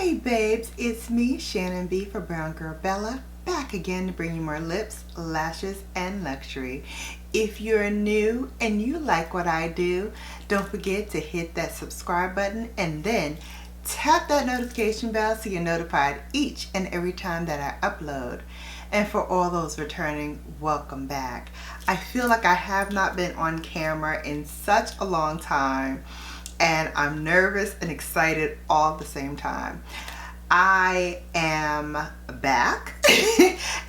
Hey babes, it's me, Shannon B for Brown Girl Bella, back again to bring you more lips, lashes, and luxury. If you're new and you like what I do, don't forget to hit that subscribe button and then tap that notification bell so you're notified each and every time that I upload. And for all those returning, welcome back. I feel like I have not been on camera in such a long time, and I'm nervous and excited all at the same time. I am back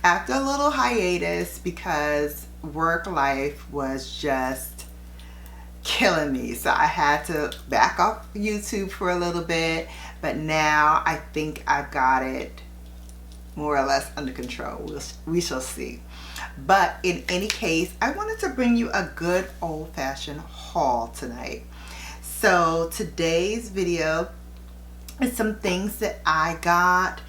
after a little hiatus because work life was just killing me. So I had to back off YouTube for a little bit, but now I think I've got it more or less under control. We shall see. But in any case, I wanted to bring you a good old-fashioned haul tonight. So today's video is some things that I got,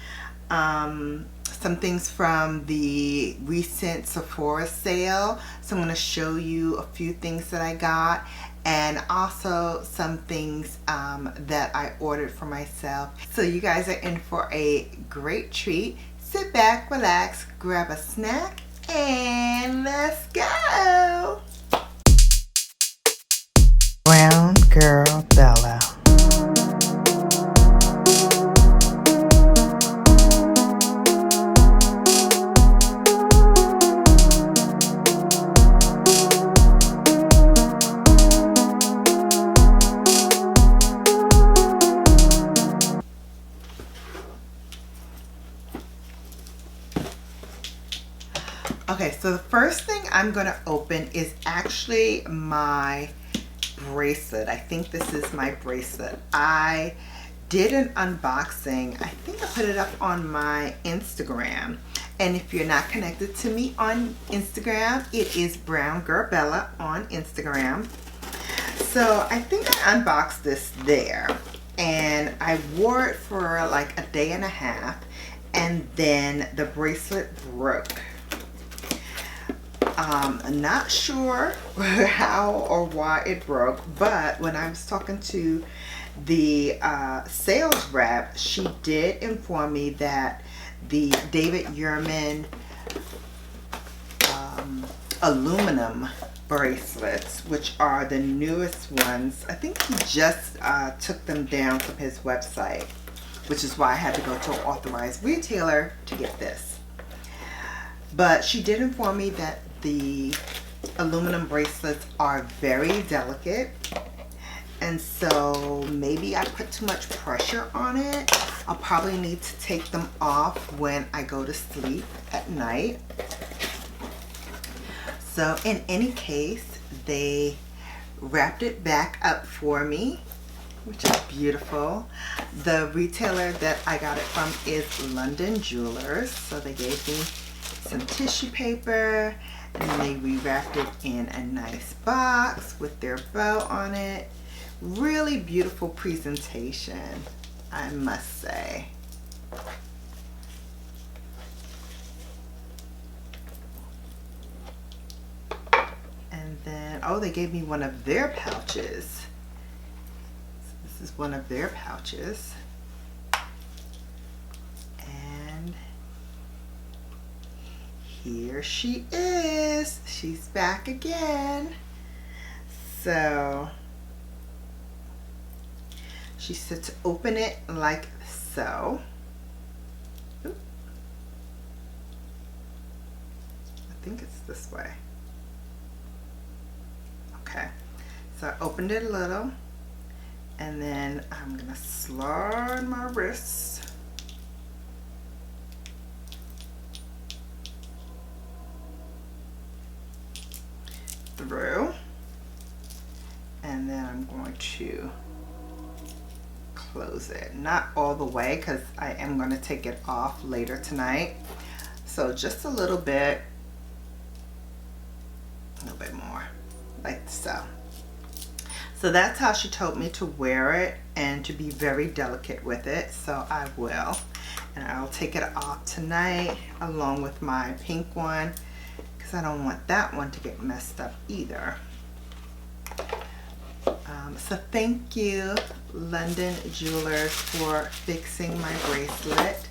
some things from the recent Sephora sale. So I'm going to show you a few things that I got, and also some things that I ordered for myself. So you guys are in for a great treat. Sit back, relax, grab a snack, and let's go. Brown Girl Bella. Okay, so the first thing I'm going to open is actually my bracelet. I think this is my bracelet. I did an unboxing. I think I put it up on my Instagram. And if you're not connected to me on Instagram, it is Brown Girl Bella on Instagram. So I think I unboxed this there. And I wore it for like a day and a half. And then the bracelet broke. I'm not sure how or why it broke, but when I was talking to the sales rep, she did inform me that the David Yurman aluminum bracelets, which are the newest ones, I think he just took them down from his website, which is why I had to go to an authorized retailer to get this. But she did inform me that the aluminum bracelets are very delicate, and so maybe I put too much pressure on it. I'll probably need to take them off when I go to sleep at night. So in any case, they wrapped it back up for me, which is beautiful. The retailer that I got it from is London Jewelers, so they gave me some tissue paper, and then they rewrapped it in a nice box with their bow on it. Really beautiful presentation, I must say. And then, oh, they gave me one of their pouches. So this is one of their pouches. Here she is. She's back again. So she said to open it like so. Oop. I think it's this way. Okay. So I opened it a little, and then I'm gonna slide my wrists through, and then I'm going to close it, not all the way because I am going to take it off later tonight, so just a little bit more, like so. So that's how she told me to wear it and to be very delicate with it, so I will, and I'll take it off tonight along with my pink one, I don't want that one to get messed up either. So thank you, London Jewelers, for fixing my bracelet.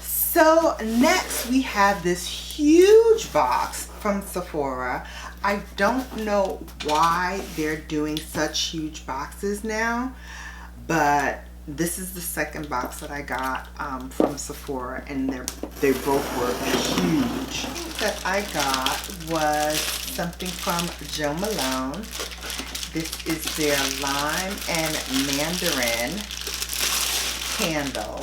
So next we have this huge box from Sephora. I don't know why they're doing such huge boxes now, but this is the second box that I got from Sephora, and they both were huge. That I got was something from Jo Malone. This is their lime and mandarin candle.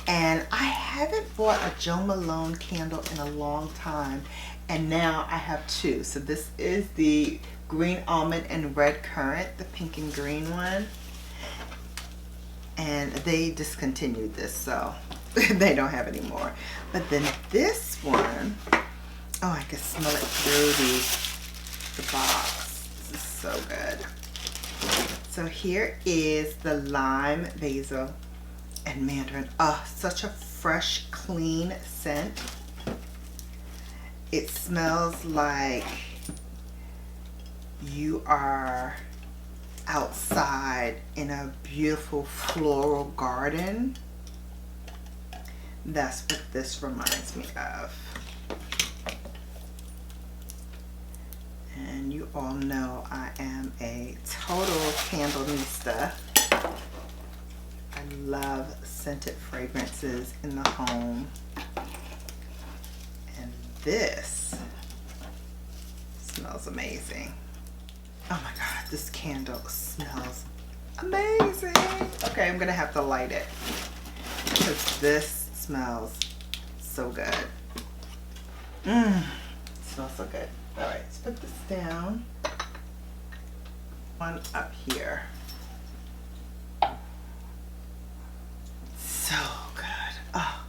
And I haven't bought a Jo Malone candle in a long time, and now I have two. So this is the green almond and red currant, the pink and green one. And they discontinued this, so they don't have any more. But then this one, oh, I can smell it through the box. This is so good. So here is the lime, basil, and mandarin. Oh, such a fresh, clean scent. It smells like you are outside in a beautiful floral garden. That's what this reminds me of. And you all know I am a total candleista. I love scented fragrances in the home. And this smells amazing. Oh my God, this candle smells amazing. Okay, I'm gonna have to light it because this smells so good. It smells so good. All right, let's put this down. One up here. So good. Oh.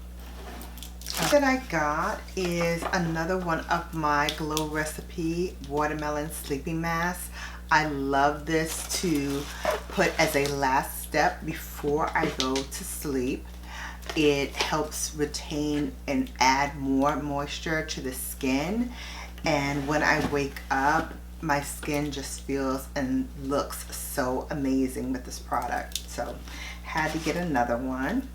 That I got is another one of my Glow Recipe watermelon sleeping masks. I love this to put as a last step before I go to sleep. It helps retain and add more moisture to the skin, and when I wake up, my skin just feels and looks so amazing with this product. So had to get another one.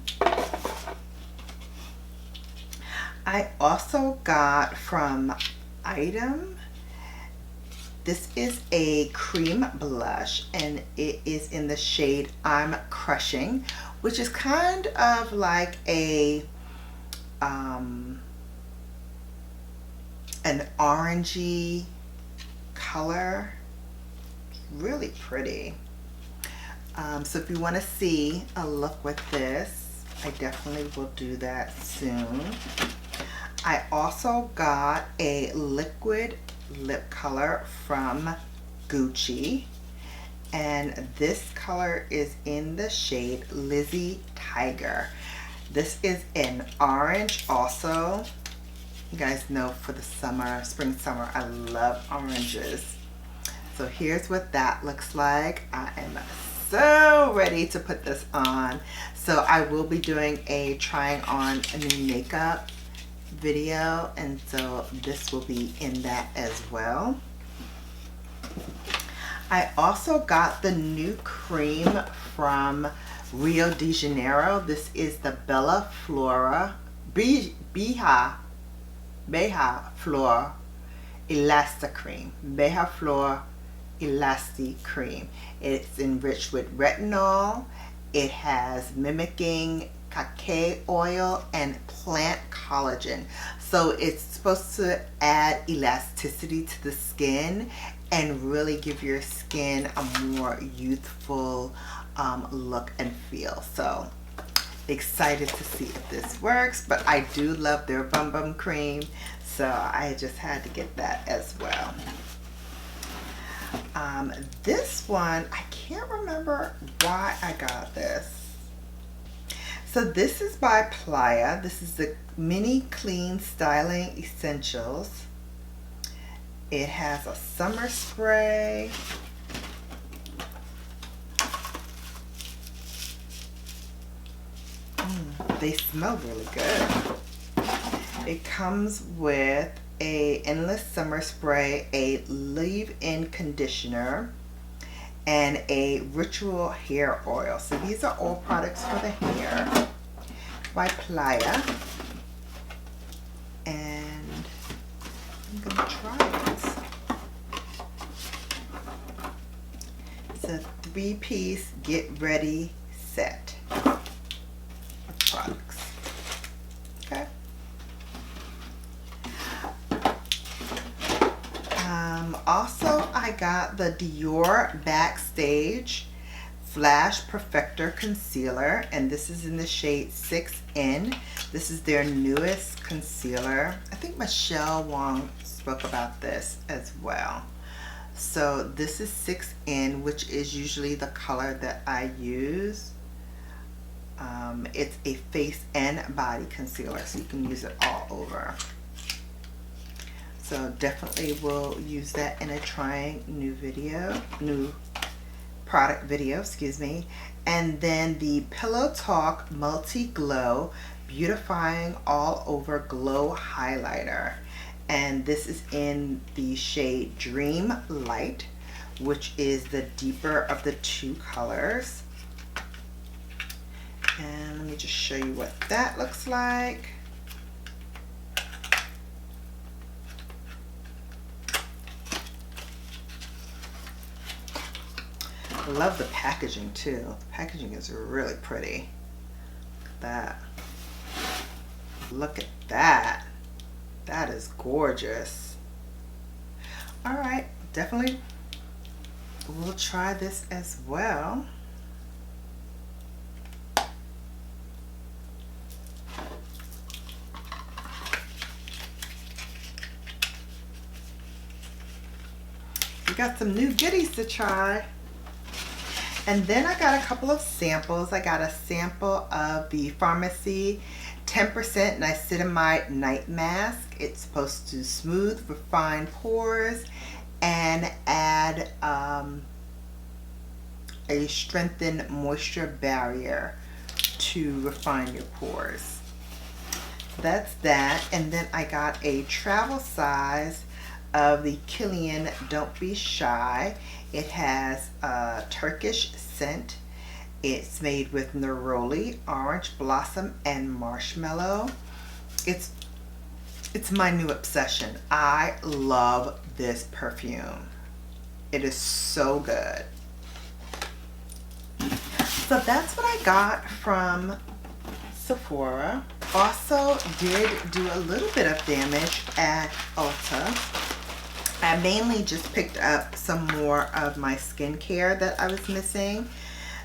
I also got from Item, this is a cream blush, and it is in the shade I'm Crushing, which is kind of like a an orangey color. Really pretty. So if you want to see a look with this, I definitely will do that soon. I also got a liquid lip color from Gucci, and this color is in the shade Lizzie Tiger. This is an orange also. You guys know for the summer, spring, summer, I love oranges. So here's what that looks like. I am so ready to put this on. So I will be doing a trying on a new makeup video, and so this will be in that as well. I also got the new cream from Rio de Janeiro. This is the Bella Flora Beja Flor Elastic Cream. Beja Flor Elastic Cream. It's enriched with retinol. It has mimicking cacao oil and plant collagen. So it's supposed to add elasticity to the skin and really give your skin a more youthful look and feel. So excited to see if this works, but I do love their Bum Bum cream, so I just had to get that as well. This one, I can't remember why I got this. So this is by Playa. This is the Mini Clean Styling Essentials. It has a summer spray. They smell really good. It comes with a endless summer spray, a leave-in conditioner, and a Ritual Hair Oil. So these are all products for the hair by Playa. And I'm gonna try this. It's a 3-piece get ready set of products. Okay. Also, I got the Dior Backstage Flash Perfector Concealer, and this is in the shade 6N. This is their newest concealer. I think Michelle Wong spoke about this as well. So this is 6N, which is usually the color that I use. It's a face and body concealer, so you can use it all over. So definitely will use that in a trying new product video, excuse me. And then the Pillow Talk Multi Glow Beautifying All Over Glow Highlighter. And this is in the shade Dream Light, which is the deeper of the two colors. And let me just show you what that looks like. I love the packaging too. The packaging is really pretty. Look at that. Look at that. That is gorgeous. All right, definitely we'll try this as well. We got some new goodies to try. And then I got a couple of samples. I got a sample of the Pharmacy 10% Niacinamide Night Mask. It's supposed to smooth, refine pores, and add a strengthened moisture barrier to refine your pores. That's that. And then I got a travel size of the Kilian Don't Be Shy. It has a Turkish scent. It's made with neroli, orange blossom, and marshmallow. It's my new obsession. I love this perfume. It is so good. So that's what I got from Sephora. Also did do a little bit of damage at Ulta. I mainly just picked up some more of my skincare that I was missing.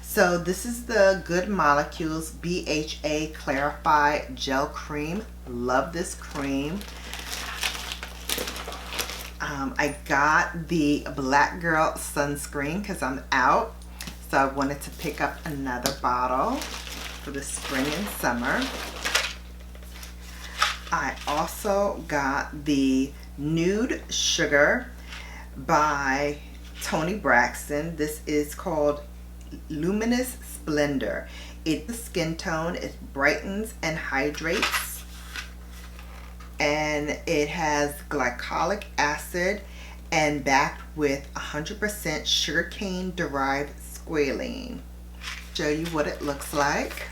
So this is the Good Molecules BHA Clarify Gel Cream. Love this cream. I got the Black Girl sunscreen because I'm out. So I wanted to pick up another bottle for the spring and summer. I also got the Nude Sugar by Toni Braxton. This is called Luminous Splendor. It's a skin tone. It brightens and hydrates. And it has glycolic acid and backed with 100% sugarcane derived squalene. Show you what it looks like.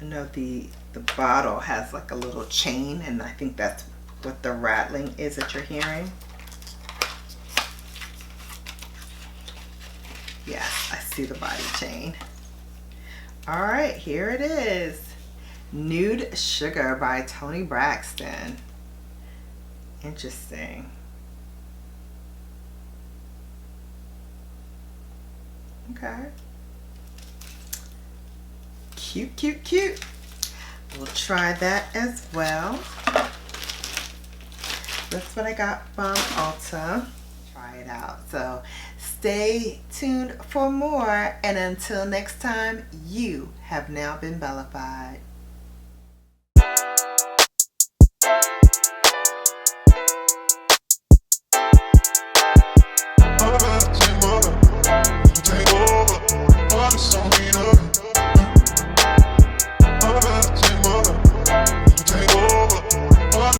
I know the bottle has like a little chain, and I think that's what the rattling is that you're hearing. Yes, I see the body chain. All right, here it is. Nude Sugar by Toni Braxton. Interesting. Okay. Cute, cute, cute. We'll try that as well. That's what I got from Ulta. Try it out. So stay tuned for more. And until next time, you have now been bellified.